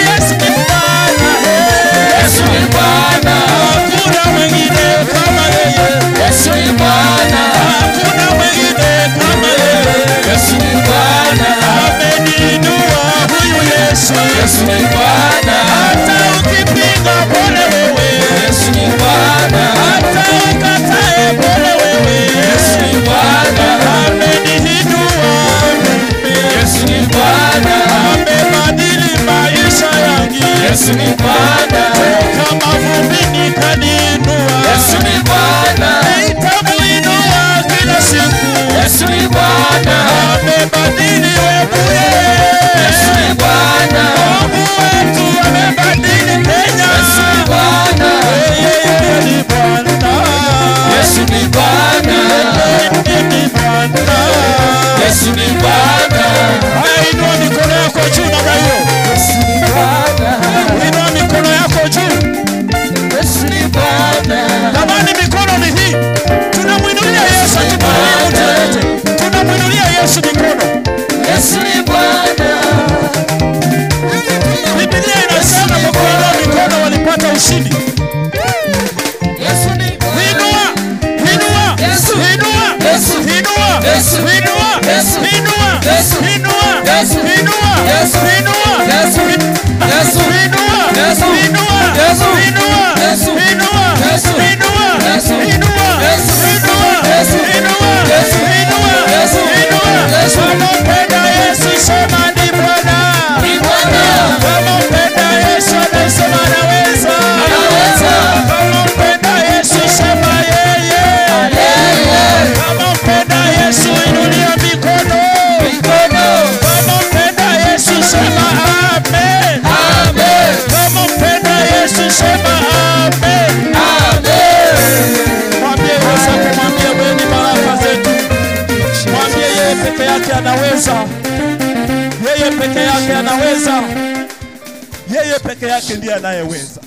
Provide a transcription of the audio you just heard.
Yesu ni Bwana. ushindi. Yesu ni Inua, inua, Yesu. inua, Yesu. inua, Yesu. inua, Yesu. inua, Yesu. inua, Yesu. inua, Yesu. inua, Yesu. Yesu. inua, Yesu. inua, Yesu. inua, Yesu. inua, Yesu. inua, Yesu. inua, Yesu. inua, Yesu. inua, Yesu. inua, Yesu. inua. Yesu. Wanaopenda Yesu sema ni Bwana. Ni Bwana. Wanaopenda Yesu anasema anaweza. Anaweza. Wanaopenda Yesu sema yeye. Wanaopenda Yesu inulia mikono. Wanaopenda Yesu sema amen. Amen. Wanaopenda Yesu sema amen. Mwambie Yesu, kumwambia wewe ni baraka zetu. Mwambie yeye peke yake anaweza. Yeye peke yake anaweza. Yeye peke yake ndiye anayeweza.